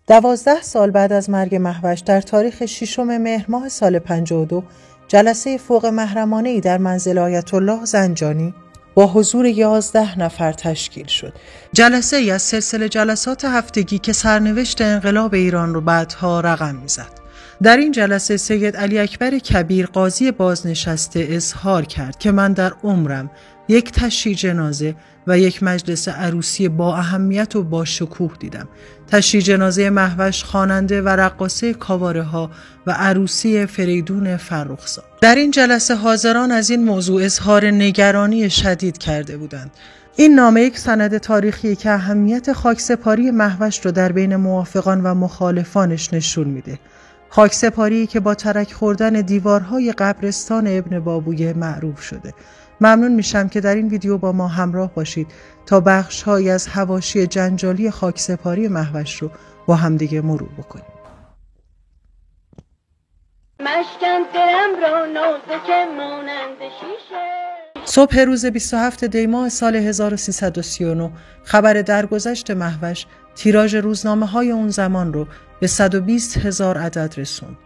12 سال بعد از مرگ مهوش در تاریخ 6 مهر ماه سال 52 جلسه فوق محرمانه‌ای در منزل آیت الله زنجانی با حضور 11 نفر تشکیل شد. جلسه ای از سلسله جلسات هفتگی که سرنوشت انقلاب ایران رو بعدها رقم میزد. در این جلسه سید علی اکبر کبیر قاضی بازنشسته اظهار کرد که من در عمرم یک تشییع جنازه و یک مجلس عروسی با اهمیت و با شکوه دیدم. تشییع جنازه مهوش خواننده و رقاصه کاواره ها و عروسی فریدون فرخزاد. در این جلسه حاضران از این موضوع اظهار نگرانی شدید کرده بودند. این نامه یک سند تاریخی که اهمیت خاکسپاری مهوش رو در بین موافقان و مخالفانش نشون میده. خاکسپاری که با ترک خوردن دیوارهای قبرستان ابن بابویه معروف شده. ممنون میشم که در این ویدیو با ما همراه باشید تا بخش‌هایی از حواشی جنجالی خاکسپاری مهوش رو با همدیگه مرور بکنیم. صبح روز 27 دی ماه سال 1339 خبر درگذشت مهوش تیراژ روزنامه‌های اون زمان رو به 120,000 عدد رسوند.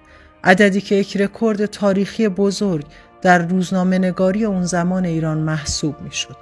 عددی که یک رکورد تاریخی بزرگ در روزنامه نگاری اون زمان ایران محسوب می شد.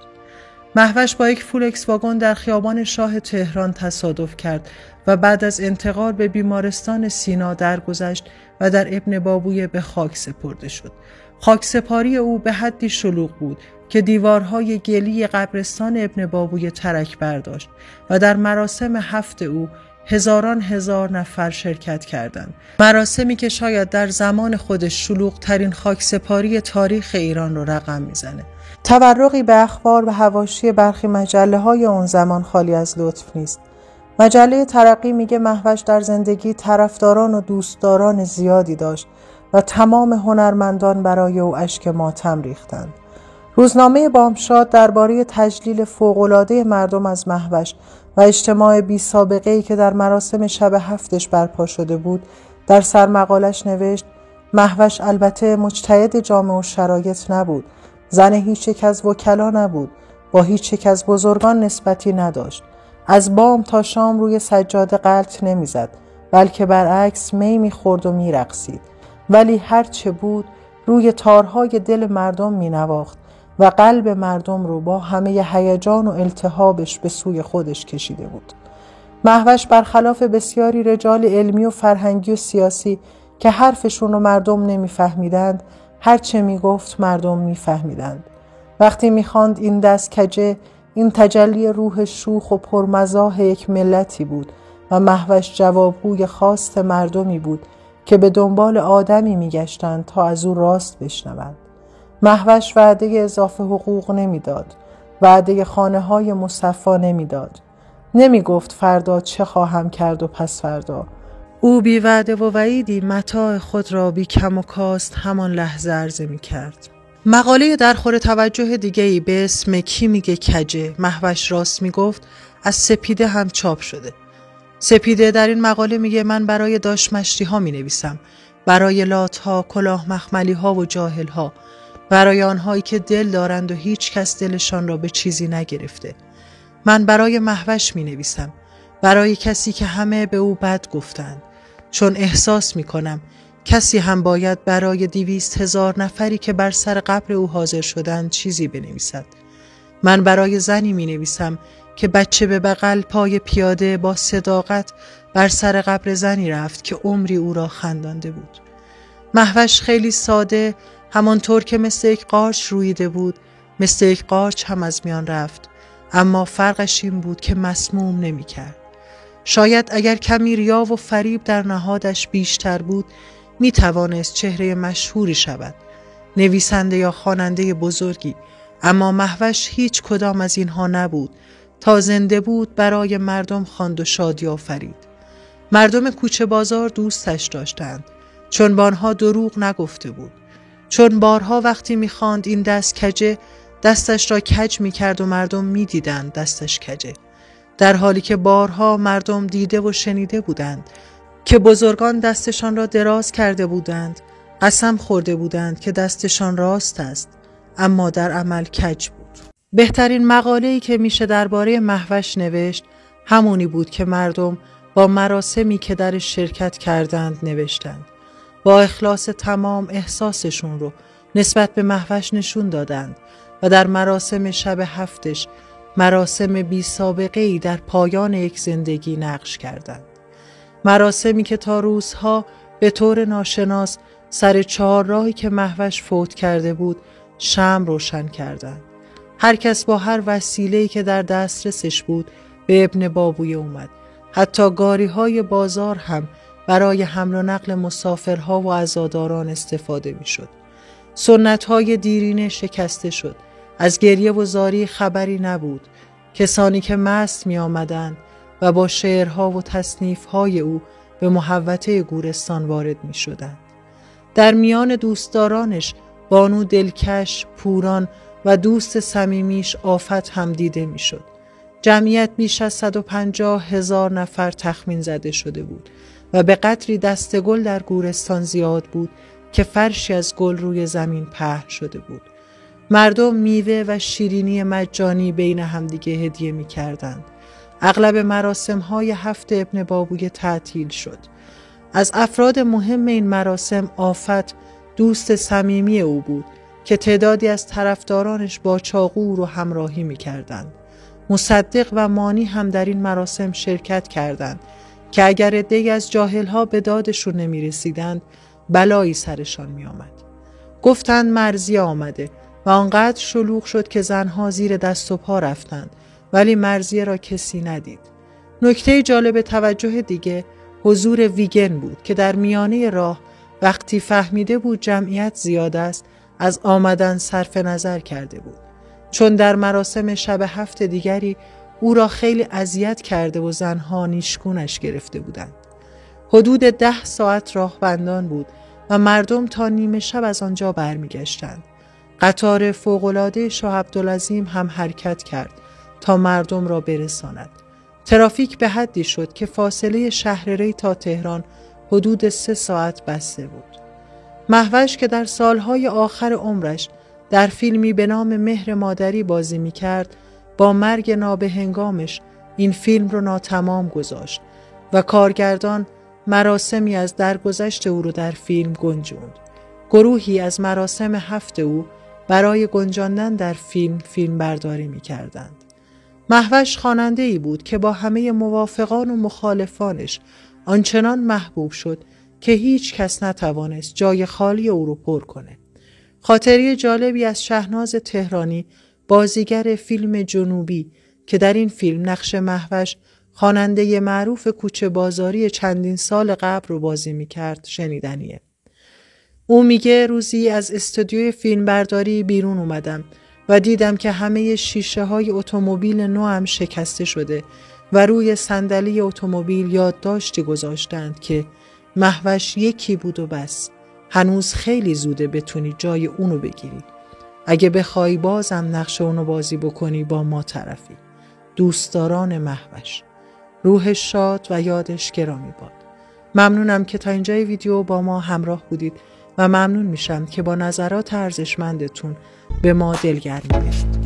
مهوش با یک فولکس واگن در خیابان شاه تهران تصادف کرد و بعد از انتقال به بیمارستان سینا درگذشت و در ابن بابویه به خاک سپرده شد. خاکسپاری او به حدی شلوغ بود که دیوارهای گلی قبرستان ابن بابویه ترک برداشت و در مراسم حفت او هزاران هزار نفر شرکت کردند. مراسمی که شاید در زمان خودش شلوغ ترین خاکسپاری تاریخ ایران رو رقم میزنه. تبرقی به اخبار و حواشی برخی مجله های اون زمان خالی از لطف نیست. مجله ترقی میگه مهوش در زندگی طرفداران و دوستداران زیادی داشت و تمام هنرمندان برای او اشک ماتم ریختند. روزنامه بامشاد درباره تجلیل فوق‌العاده مردم از مهوش و اجتماع بی سابقه‌ای که در مراسم شب هفتش برپا شده بود در سرمقالش نوشت: مهوش البته مجتهد جامعه و شرایط نبود، زن هیچ یک از وکلا نبود، با هیچ یک از بزرگان نسبتی نداشت، از بام تا شام روی سجاده غلط نمیزد، بلکه برعکس می میخورد و میرقصید، ولی هر چه بود روی تارهای دل مردم مینواخت و قلب مردم رو با همه هیجان و التهابش به سوی خودش کشیده بود. مهوش برخلاف بسیاری رجال علمی و فرهنگی و سیاسی که حرفشون رو مردم نمیفهمیدند، هر چه میگفت مردم میفهمیدند. وقتی میخواند این دست کجه، این تجلی روح شوخ و پرمزاح یک ملتی بود و مهوش جوابگوی خواست مردمی بود که به دنبال آدمی میگشتند تا از او راست بشنوند. مهوش وعده اضافه حقوق نمیداد، وعده خانه‌های مصفا نمیداد. نمیگفت فردا چه خواهم کرد و پس فردا. او بی وعده و وعیدی متاع خود را بی کم و کاست همان لحظه عرضه می‌کرد. مقاله درخور توجه دیگه‌ای به اسم کی میگه کجه، مهوش راست میگفت، از سپیده هم چاپ شده. سپیده در این مقاله میگه من برای داشمشتی ها مینویسم، برای لات ها، کلاه مخملی ها و جاهل ها، برای آنهایی که دل دارند و هیچ کس دلشان را به چیزی نگرفته. من برای مهوش می نویسم، برای کسی که همه به او بد گفتند، چون احساس می کنم کسی هم باید برای 200,000 نفری که بر سر قبر او حاضر شدند چیزی بنویسد. من برای زنی می نویسم که بچه به بغل پای پیاده با صداقت بر سر قبر زنی رفت که عمری او را خندانده بود. مهوش خیلی ساده، همانطور که مثل یک قارچ رویده بود، مثل یک قارچ هم از میان رفت، اما فرقش این بود که مسموم نمی کرد. شاید اگر کمی ریا و فریب در نهادش بیشتر بود، می توانست چهره مشهوری شود، نویسنده یا خواننده بزرگی، اما مهوش هیچ کدام از اینها نبود. تا زنده بود برای مردم خواند و شادی آفرید. مردم کوچه بازار دوستش داشتند، چون به آنها دروغ نگفته بود، چون بارها وقتی می‌خواند این دست کجه، دستش را کج می‌کرد و مردم می‌دیدند دستش کجه، در حالی که بارها مردم دیده و شنیده بودند که بزرگان دستشان را دراز کرده بودند، قسم خورده بودند که دستشان راست است، اما در عمل کج بود. بهترین مقاله‌ای که میشه درباره مهوش نوشت همونی بود که مردم با مراسمی که در شرکت کردند نوشتند. با اخلاص تمام احساسشون رو نسبت به مهوش نشون دادند و در مراسم شب هفتش مراسم بی سابقه‌ای در پایان یک زندگی نقش کردند. مراسمی که تا روزها به طور ناشناس سر چهارراهی که مهوش فوت کرده بود شمع روشن کردند. هر کس با هر وسیله‌ای که در دسترسش بود به ابن بابویه اومد. حتی گاری‌های بازار هم برای حمل و نقل مسافرها و عزاداران استفاده می‌شد. سنت‌های دیرینه شکسته شد. از گریه و زاری خبری نبود. کسانی که مست می‌آمدند و با شعرها و تصنیف‌های او به محوطه گورستان وارد می‌شدند. در میان دوستدارانش بانو دلکش، پوران و دوست صمیمیش آفت هم دیده می‌شد. جمعیت بیش از 150,000 نفر تخمین زده شده بود و به قدری دست گل در گورستان زیاد بود که فرشی از گل روی زمین پهن شده بود. مردم میوه و شیرینی مجانی بین همدیگه هدیه می کردند. اغلب مراسم‌های هفت ابن بابویه تعطیل شد. از افراد مهم این مراسم آفت دوست صمیمی او بود که تعدادی از طرفدارانش با چاقو رو همراهی می کردند. مصدق و مانی هم در این مراسم شرکت کردند که اگر عده‌ای از جاهل‌ها به دادشون نمی رسیدند بلایی سرشان می آمد. گفتند مرضیه آمده و آنقدر شلوغ شد که زنها زیر دست و پا رفتند ولی مرضیه را کسی ندید. نکته جالب توجه دیگه حضور ویگن بود که در میانه راه وقتی فهمیده بود جمعیت زیاد است از آمدن صرف نظر کرده بود، چون در مراسم شب هفت دیگری او را خیلی اذیت کرده و زنها نیشگونش گرفته بودند. حدود 10 ساعت راهبندان بود و مردم تا نیمه شب از آنجا برمیگشتند. قطار فوق‌العاده شاه عبدالعظیم هم حرکت کرد تا مردم را برساند. ترافیک به حدی شد که فاصله شهرری تا تهران حدود 3 ساعت بسته بود. مهوش که در سالهای آخر عمرش در فیلمی به نام مهر مادری بازی می کرد، با مرگ نابهنگامش این فیلم رو ناتمام گذاشت و کارگردان مراسمی از درگذشت او رو در فیلم گنجوند. گروهی از مراسم هفت او برای گنجاندن در فیلم برداری می کردند. مهوش خواننده‌ای بود که با همه موافقان و مخالفانش آنچنان محبوب شد که هیچ کس نتوانست جای خالی او رو پر کنه. خاطره جالبی از شهناز تهرانی، بازیگر فیلم جنوبی که در این فیلم نقش مهوش خواننده معروف کوچه بازاری چندین سال قبل رو بازی می‌کرد شنیدنیه. او میگه روزی از استودیوی فیلم برداری بیرون اومدم و دیدم که همه شیشه های اتومبیل نوام شکسته شده و روی صندلی اتومبیل یادداشتی گذاشتند که مهوش یکی بود و بس. هنوز خیلی زوده بتونی جای اونو بگیری. اگه بخوای بازم نقش اونو بازی بکنی با ما طرفی. دوستداران مهوش. روحش شاد و یادش گرامی باد. ممنونم که تا اینجای ویدیو با ما همراه بودید و ممنون میشم که با نظرات ارزشمندتون به ما دلگرمی بدید.